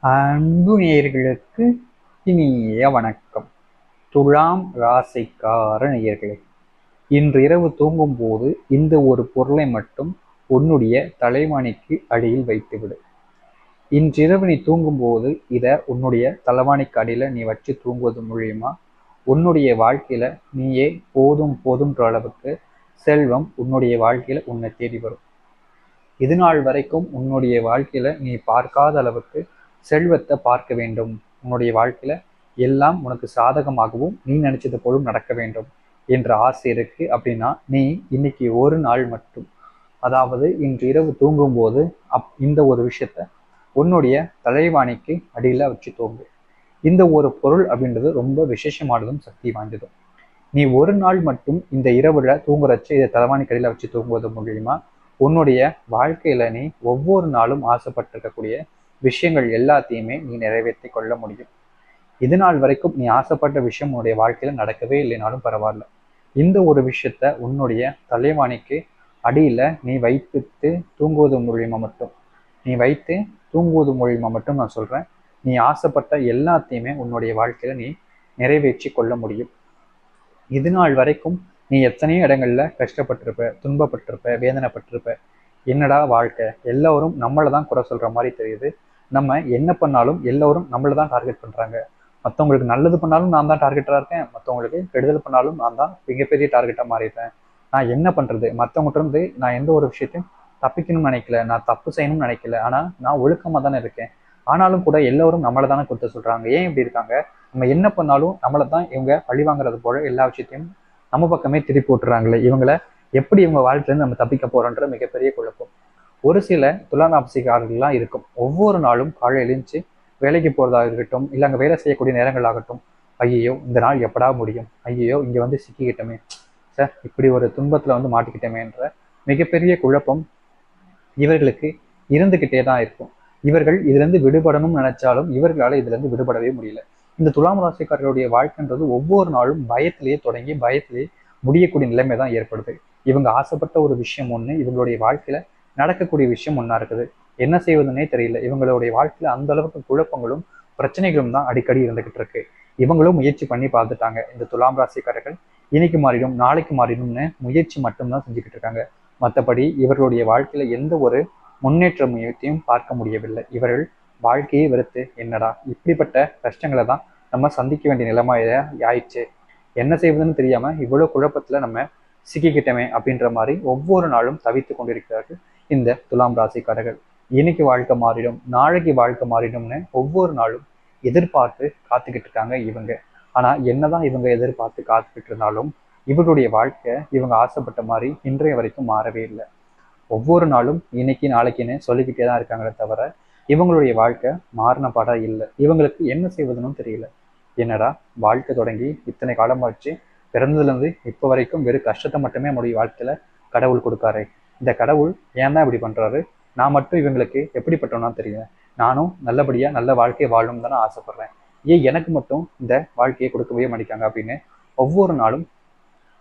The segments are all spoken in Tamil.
அன்பு நேயர்களுக்கு இனிய வணக்கம். துலாம் ராசிக்கார நேயர்களே, இன்று இரவு தூங்கும் போது இந்த ஒரு பொருளை மட்டும் உன்னுடைய தலைவாணிக்கு அடியில் வைத்துவிடு. இன்றிரவு நீ தூங்கும்போது இதை உன்னுடைய தலைவாணிக்கு அடியில் நீ வச்சு தூங்குவது மூலியமா உன்னுடைய வாழ்க்கையில நீயே போதும் போதும்ன்ற அளவுக்கு செல்வம் உன்னுடைய வாழ்க்கையில உன்னை தேடி வரும். இது நாள் வரைக்கும் உன்னுடைய வாழ்க்கையில நீ பார்க்காத அளவுக்கு செல்வத்தை பார்க்க வேண்டும். உன்னுடைய வாழ்க்கையில எல்லாம் உனக்கு சாதகமாகவும் நீ நினைச்சது போலும் நடக்க வேண்டும் என்ற ஆசை இருக்கு அப்படின்னா நீ இன்னைக்கு ஒரு நாள் மட்டும், அதாவது இன்று இரவு தூங்கும் போது இந்த ஒரு விஷயத்த உன்னுடைய தலைவாணிக்கு அடியில வச்சு தூங்கு. இந்த ஒரு பொருள் அப்படின்றது ரொம்ப விசேஷமானதும் சக்தி வாய்ந்ததும். நீ ஒரு நாள் மட்டும் இந்த இரவுல தூங்குறச்சு இதை தலைவாணிக்கு அடியில வச்சு தூங்குவது மூலியமா உன்னுடைய வாழ்க்கையில நீ ஒவ்வொரு நாளும் ஆசைப்பட்டிருக்கக்கூடிய விஷயங்கள் எல்லாத்தையுமே நீ நிறைவேற்றி கொள்ள முடியும். இது நாள் வரைக்கும் நீ ஆசைப்பட்ட விஷயம் உன்னுடைய வாழ்க்கையில நடக்கவே இல்லைனாலும் பரவாயில்ல, இந்த ஒரு விஷயத்த உன்னுடைய தலைவாணிக்கு அடியில நீ வைத்து தூங்குவது மூலியமா மட்டும் நான் சொல்றேன், நீ ஆசைப்பட்ட எல்லாத்தையுமே உன்னுடைய வாழ்க்கையில நீ நிறைவேற்றி கொள்ள முடியும். இது நாள் வரைக்கும் நீ எத்தனையோ இடங்கள்ல கஷ்டப்பட்டிருப்ப, துன்பப்பட்டிருப்ப, வேதனைப்பட்டிருப்ப. என்னடா வாழ்க்கை, எல்லோரும் நம்மளை தான் குறை சொல்ற மாதிரி தெரியுது, நம்ம என்ன பண்ணாலும் எல்லோரும் நம்மளை தான் டார்கெட் பண்றாங்க, மற்றவங்களுக்கு நல்லது பண்ணாலும் நான் தான் டார்கெட்டா இருக்கேன், மற்றவங்களுக்கு கெடுதல் பண்ணாலும் நான் தான் மிகப்பெரிய டார்கெட்டா மாறிடுறேன், நான் என்ன பண்றது, மற்றவங்ககிட்ட இருந்து நான் எந்த ஒரு விஷயத்தையும் தப்பிக்கணும்னு நினைக்கல, நான் தப்பு செய்யணும்னு நினைக்கல, ஆனா நான் ஒழுக்கமா தானே இருக்கேன், ஆனாலும் கூட எல்லோரும் நம்மளை தானே குத்த சொல்றாங்க, ஏன் இப்படி இருக்காங்க, நம்ம என்ன பண்ணாலும் நம்மளை தான் இவங்க பழி வாங்குறது போல எல்லா விஷயத்தையும் நம்ம பக்கமே திருப்பி போட்டுறாங்களே, இவங்களை எப்படி இவங்க வாழ்க்கையிலேருந்து நம்ம தப்பிக்க போறோன்ற மிகப்பெரிய குழப்பம் ஒரு சில துலாம் ராசிக்காரர்கள்லாம் இருக்கும். ஒவ்வொரு நாளும் காலையில் எழுந்துச்சு வேலைக்கு போறதாக இருக்கட்டும், இல்லை அங்கே வேலை செய்யக்கூடிய நேரங்கள் ஆகட்டும், ஐயோ இந்த நாள் எப்படா முடியும், ஐயோ இங்க வந்து சிக்கிக்கிட்டோமே, சார் இப்படி ஒரு துன்பத்துல வந்து மாட்டிக்கிட்டோமேன்ற மிகப்பெரிய குழப்பம் இவர்களுக்கு இருந்துகிட்டே தான் இருக்கும். இவர்கள் இதுல இருந்து விடுபடணும்னு நினைச்சாலும் இவர்களால இதுல இருந்து விடுபடவே முடியல. இந்த துலாம் ராசிக்காரர்களுடைய வாழ்க்கைன்றது ஒவ்வொரு நாளும் பயத்திலேயே தொடங்கி பயத்திலேயே முடியக்கூடிய நிலைமை தான் ஏற்படுது. இவங்க ஆசைப்பட்ட ஒரு விஷயம் ஒண்ணு, இவங்களுடைய வாழ்க்கையில நடக்கக்கூடிய விஷயம் ஒன்றா இருக்குது. என்ன செய்வதுன்னே தெரியல. இவங்களுடைய வாழ்க்கையில அந்த அளவுக்கு குழப்பங்களும் பிரச்சனைகளும் தான் அடிக்கடி இருந்துகிட்டு இருக்கு. இவங்களும் முயற்சி பண்ணி பார்த்துட்டாங்க. இந்த துலாம் ராசிக்காரர்கள் இன்னைக்கு மாறிடும் நாளைக்கு மாறிடும்னு முயற்சி மட்டும்தான் செஞ்சுக்கிட்டு இருக்காங்க. மற்றபடி இவர்களுடைய வாழ்க்கையில எந்த ஒரு முன்னேற்ற முயற்சியும் பார்க்க முடியவில்லை. இவர்கள் வாழ்க்கையை வெறுத்து என்னடா இப்படிப்பட்ட கஷ்டங்களை தான் நம்ம சந்திக்க வேண்டிய நிலைமை ஆயிடுச்சு, என்ன செய்வதுன்னு தெரியாம இவ்வளவு குழப்பத்துல நம்ம சிக்கிக்கிட்டமே அப்படின்ற மாதிரி ஒவ்வொரு நாளும் தவித்து கொண்டிருக்கிறார்கள் இந்த துலாம் ராசிக்காரர்கள். இன்னைக்கு வாழ்க்கை மாறிடும் நாளைக்கு வாழ்க்கை மாறிடும்னு ஒவ்வொரு நாளும் எதிர்பார்த்து காத்துக்கிட்டு இருக்காங்க இவங்க. ஆனா என்னதான் இவங்க எதிர்பார்த்து காத்துக்கிட்டு இருந்தாலும் இவர்களுடைய வாழ்க்கை இவங்க ஆசைப்பட்ட மாதிரி இன்றைய வரைக்கும் மாறவே இல்லை. ஒவ்வொரு நாளும் இன்னைக்கு நாளைக்குன்னு சொல்லிக்கிட்டே தான் இருக்காங்களே தவிர இவங்களுடைய வாழ்க்கை மாறின பாடம் இல்லை. இவங்களுக்கு என்ன செய்வதுன்னு தெரியல. என்னடா வாழ்க்கை தொடங்கி இத்தனை காலமாச்சு, பிறந்ததுலேருந்து இப்போ வரைக்கும் வெறும் கஷ்டத்தை மட்டுமே நம்முடைய வாழ்க்கையில கடவுள் கொடுக்காரு, இந்த கடவுள் ஏன் தான் இப்படி பண்றாரு, நான் மட்டும் இவங்களுக்கு எப்படிப்பட்டோம்னா தெரியும், நானும் நல்லபடியா நல்ல வாழ்க்கையை வாழணும்னு தானே ஆசைப்படுறேன், ஏன் எனக்கு மட்டும் இந்த வாழ்க்கையை கொடுக்கவே மாட்டேங்காங்க அப்படின்னு ஒவ்வொரு நாளும்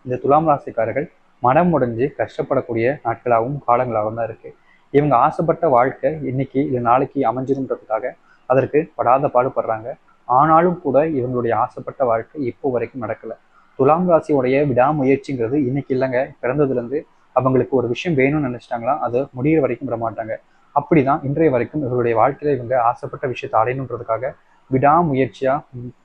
இந்த துலாம் ராசிக்காரர்கள் மனம் உடைஞ்சு கஷ்டப்படக்கூடிய நாட்களாகவும் காலங்களாகவும் தான் இருக்கு. இவங்க ஆசைப்பட்ட வாழ்க்கை இன்னைக்கு இல்லை நாளைக்கு அமைஞ்சிருன்றதுக்காக அதற்கு படாத பாடுபடுறாங்க. ஆனாலும் கூட இவங்களுடைய ஆசைப்பட்ட வாழ்க்கை இப்போ வரைக்கும் நடக்கல. துலாம் ராசியுடைய விடாமுயற்சிங்கிறது இன்னைக்கு இல்லைங்க, பிறந்ததுலேருந்து அவங்களுக்கு ஒரு விஷயம் வேணும்னு நினைச்சிட்டாங்களா அது முடிகிற வரைக்கும் விட மாட்டாங்க. அப்படிதான் இன்றைய வரைக்கும் இவருடைய வாழ்க்கையில இவங்க ஆசைப்பட்ட விஷயத்தை அடையணுன்றதுக்காக விடாமுயற்சியா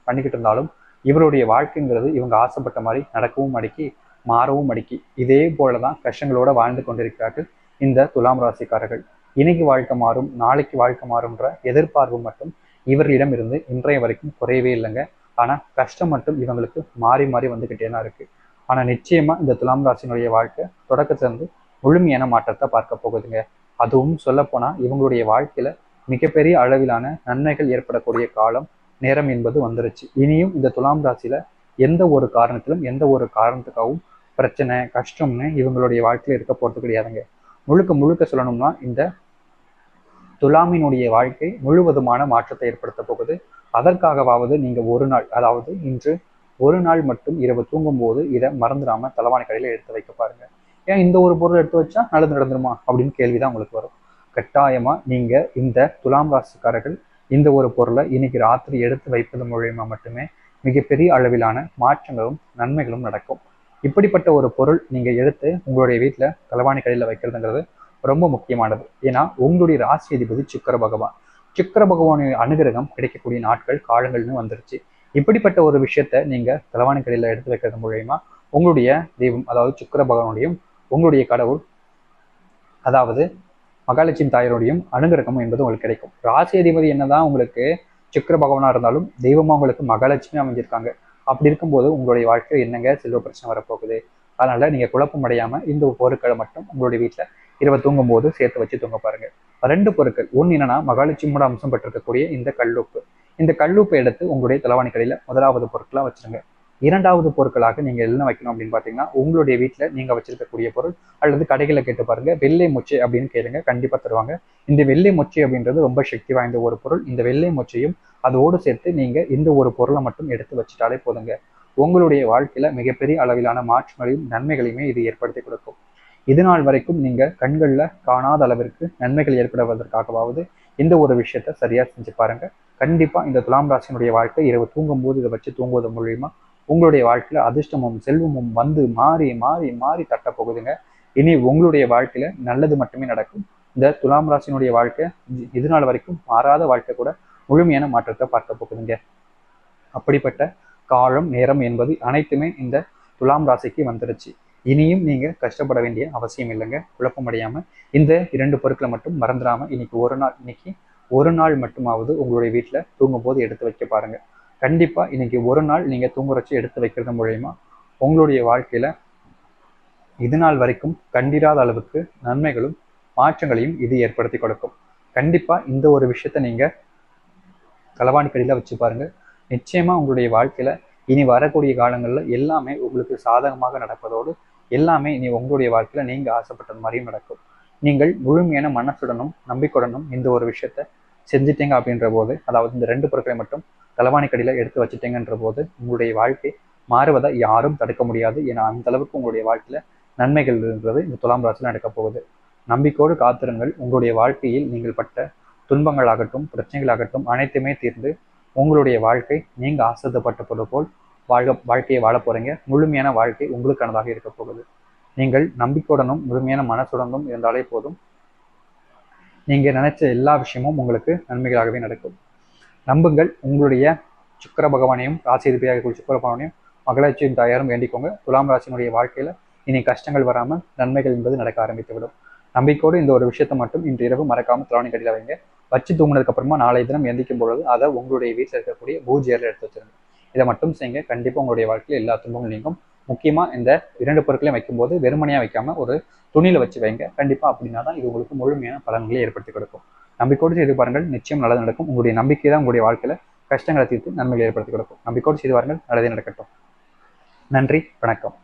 பண்ணிக்கிட்டு இருந்தாலும் இவருடைய வாழ்க்கைங்கிறது இவங்க ஆசைப்பட்ட மாதிரி நடக்கவும் அடக்கி மாறவும் அடக்கி இதே போலதான் கஷ்டங்களோட வாழ்ந்து கொண்டிருக்கிறார்கள் இந்த துலாம் ராசிக்காரர்கள். இன்னைக்கு வாழ்க்கை மாறும் நாளைக்கு வாழ்க்கை மாறும்ன்ற எதிர்பார்ப்பு மட்டும் இவர்களிடம் இருந்து இன்றைய வரைக்கும் குறையவே இல்லைங்க. ஆனா கஷ்டம் மட்டும் இவங்களுக்கு மாறி மாறி வந்துகிட்டே தான் இருக்கு. ஆனா நிச்சயமா இந்த துலாம் ராசினுடைய வாழ்க்கை தொடக்கத்திலிருந்து முழுமையான மாற்றத்தை பார்க்க போகுதுங்க. அதுவும் சொல்ல போனா இவங்களுடைய வாழ்க்கையில மிகப்பெரிய அளவிலான நன்மைகள் ஏற்படக்கூடிய காலம் நேரம் என்பது வந்துருச்சு. இனியும் இந்த துலாம் ராசியில எந்த ஒரு காரணத்திலும் எந்த ஒரு காரணத்துக்காகவும் பிரச்சனை கஷ்டம்னு இவங்களுடைய வாழ்க்கையில இருக்க போறது கிடையாதுங்க. முழுக்க முழுக்க சொல்லணும்னா இந்த துலாமினுடைய வாழ்க்கை முழுவதுமான மாற்றத்தை ஏற்படுத்த போகுது. அதற்காகவாவது நீங்க ஒரு நாள், அதாவது இன்று ஒரு நாள் மட்டும் இரவு தூங்கும் போது இதை மறந்துடாம தலைவாணி கடையில எடுத்து வைக்க பாருங்க. ஏன் இந்த ஒரு பொருள் எடுத்து வச்சா நல்லது நடந்துருமா அப்படின்னு கேள்விதான் உங்களுக்கு வரும். கட்டாயமா நீங்க இந்த துலாம் ராசிக்காரர்கள் இந்த ஒரு பொருளை இன்னைக்கு ராத்திரி எடுத்து வைப்பது மூலியமா மட்டுமே மிகப்பெரிய அளவிலான மாற்றங்களும் நன்மைகளும் நடக்கும். இப்படிப்பட்ட ஒரு பொருள் நீங்க எடுத்து உங்களுடைய வீட்டில் தலவாணி கடையில் வைக்கிறதுங்கிறது ரொம்ப முக்கியமானது. ஏன்னா உங்களுடைய ராசி அதிபதி சுக்கிர பகவான். சுக்கிர பகவானின் அனுகிரகம் கிடைக்கக்கூடிய நாட்கள் காலங்கள்னு வந்துருச்சு. இப்படிப்பட்ட ஒரு விஷயத்த நீங்க தலவாணி கடையில் எடுத்து வைக்கிறது மூலயமா உங்களுடைய தெய்வம், அதாவது சுக்கிர பகவானுடையும் உங்களுடைய கடவுள், அதாவது மகாலட்சுமி தாயருடையும் அனுகிரகம் என்பது உங்களுக்கு கிடைக்கும். ராசி அதிபதி என்னதான் உங்களுக்கு சுக்கிர பகவானா இருந்தாலும் தெய்வமா உங்களுக்கு மகாலட்சுமி அமைஞ்சிருக்காங்க. அப்படி இருக்கும்போது உங்களுடைய வாழ்க்கையில் என்னங்க செல்வ பிரச்சனை வரப்போகுது? அதனால நீங்க குழப்பம் அடையாம இந்த பொருட்களை மட்டும் உங்களுடைய வீட்டில் இரவு தூங்கும் போது சேர்த்து வச்சு தூங்க பாருங்க. 2 பொருட்கள். ஒன்று என்னன்னா மகாலட்சுமியோட அம்சம் பெற்றிருக்கக்கூடிய இந்த கல்லுப்பு. இந்த கல்லுப்பை எடுத்து உங்களுடைய தலவாணி கடையில முதலாவது பொருட்களா வச்சிருங்க. 2வது பொருட்களாக நீங்க என்ன வைக்கணும் அப்படின்னு பாத்தீங்கன்னா, உங்களுடைய வீட்டுல நீங்க வச்சிருக்கக்கூடிய பொருள் அல்லது கடைகளை கேட்டு பாருங்க. வெள்ளை மொச்சை அப்படின்னு கேளுங்க, கண்டிப்பா தருவாங்க. இந்த வெள்ளை மொச்சை அப்படின்றது ரொம்ப சக்தி வாய்ந்த ஒரு பொருள். இந்த வெள்ளை மொச்சையும் அதோடு சேர்த்து நீங்க இந்த ஒரு பொருளை மட்டும் எடுத்து வச்சுட்டாலே போதுங்க. உங்களுடைய வாழ்க்கையில மிகப்பெரிய அளவிலான மாற்றங்களையும் நன்மைகளையுமே இது ஏற்படுத்தி கொடுக்கும். இது நாள் வரைக்கும் நீங்க கண்கள்ல காணாத அளவிற்கு நன்மைகள் ஏற்படுவதற்காகவாவது இந்த ஒரு விஷயத்த சரியா செஞ்சு பாருங்க. கண்டிப்பா இந்த துலாம் ராசியினுடைய வாழ்க்கை இரவு தூங்கும் போது இதை வச்சு தூங்குவது மூலியமா உங்களுடைய வாழ்க்கையில அதிர்ஷ்டமும் செல்வமும் வந்து மாறி மாறி மாறி தட்ட போகுதுங்க. இனி உங்களுடைய வாழ்க்கையில நல்லது மட்டுமே நடக்கும். இந்த துலாம் ராசியினுடைய வாழ்க்கை இது நாள் வரைக்கும் மாறாத வாழ்க்கை கூட முழுமையான மாற்றத்தை பார்க்க போகுதுங்க. அப்படிப்பட்ட காலம் நேரம் என்பது அனைத்துமே இந்த துலாம் ராசிக்கு வந்துருச்சு. இனியும் நீங்க கஷ்டப்பட வேண்டிய அவசியம் இல்லைங்க. குழப்பமடையாம இந்த 2 பொருட்களை மட்டும் மறந்துடாம இன்னைக்கு ஒரு நாள் மட்டுமாவது உங்களுடைய வீட்டுல தூங்கும் போது எடுத்து வைக்க பாருங்க. கண்டிப்பா இன்னைக்கு ஒரு நாள் நீங்க தூங்குறச்சு எடுத்து வைக்கிறது மூலயமா உங்களுடைய வாழ்க்கையில இது நாள் வரைக்கும் கண்டிராத அளவுக்கு நன்மைகளும் மாற்றங்களையும் இது ஏற்படுத்தி கொடுக்கும். கண்டிப்பா இந்த ஒரு விஷயத்த நீங்க தலவாணி கடியில வச்சு பாருங்க. நிச்சயமா உங்களுடைய வாழ்க்கையில இனி வரக்கூடிய காலங்கள்ல எல்லாமே உங்களுக்கு சாதகமாக நடப்பதோடு எல்லாமே இனி உங்களுடைய வாழ்க்கையில நீங்க ஆசைப்பட்டது மாதிரியும் நடக்கும். நீங்கள் முழுமையான மனசுடனும் நம்பிக்கையுடனும் இந்த ஒரு விஷயத்த செஞ்சுட்டீங்க அப்படின்ற போது, அதாவது இந்த 2 பொருட்களை மட்டும் தலவாணி கடியில எடுத்து வச்சுட்டீங்கன்ற போது உங்களுடைய வாழ்க்கை மாறுவதை யாரும் தடுக்க முடியாது. ஏன்னா அந்த அளவுக்கு உங்களுடைய வாழ்க்கையில நன்மைகள் இருந்தது இந்த துலாம் ராசியில் நடக்க போகுது. நம்பிக்கையோடு காத்திருங்கள். உங்களுடைய வாழ்க்கையில் நீங்கள் பட்ட துன்பங்களாகட்டும் பிரச்சனைகளாகட்டும் அனைத்துமே தீர்ந்து உங்களுடைய வாழ்க்கை நீங்க ஆசைப்பட்டது போல் வாழ்க்கையை வாழ போறீங்க. முழுமையான வாழ்க்கை உங்களுக்கானதாக இருக்க போகுது. நீங்கள் நம்பிக்கையுடனும் முழுமையான மனசுடனும் இருந்தாலே போதும். நீங்க நினைச்ச எல்லா விஷயமும் உங்களுக்கு நன்மைகளாகவே நடக்கும். நம்புங்கள். உங்களுடைய சுக்கிர பகவானையும் ராசி அதிபதியாக கூடிய சுக்கிர பகவானையும் மகாலட்சுமி தாயாரும் வேண்டிக்கோங்க. துலாம் ராசியினுடைய வாழ்க்கையில இனி கஷ்டங்கள் வராமல் நன்மைகள் என்பது நடக்க ஆரம்பித்து விடும். நம்பிக்கையோடு இந்த ஒரு விஷயத்தை மட்டும் இன்று இரவு மறக்காம தலவாணி கடியில வைங்க. வச்சு தூங்கினதுக்கு அப்புறமா நாளைய தினம் எந்திக்கும் பொழுது அதை உங்களுடைய வீட்டில் இருக்கக்கூடிய பூஜையில எடுத்து வச்சிருங்க. இதை மட்டும் செய்யுங்க. கண்டிப்பா உங்களுடைய வாழ்க்கையில் எல்லா துன்பங்களும் நீங்கும். முக்கியமா இந்த 2 பொருட்களையும் வைக்கும்போது வெறுமனையா வைக்காம ஒரு துணியில வச்சு வைங்க. கண்டிப்பா அப்படின்னா தான் இது உங்களுக்கு முழுமையான பலன்களை ஏற்படுத்தி கொடுக்கும். நம்பிக்கையோடு செய்து பாருங்கள். நிச்சயம் நல்லது நடக்கும். உங்களுடைய நம்பிக்கை தான் உங்களுடைய வாழ்க்கையில கஷ்டங்களை தீர்த்து நன்மைகளை ஏற்படுத்தி கொடுக்கும். நம்பிக்கையோடு செய்து பாருங்கள். நல்லதே நடக்கட்டும். நன்றி, வணக்கம்.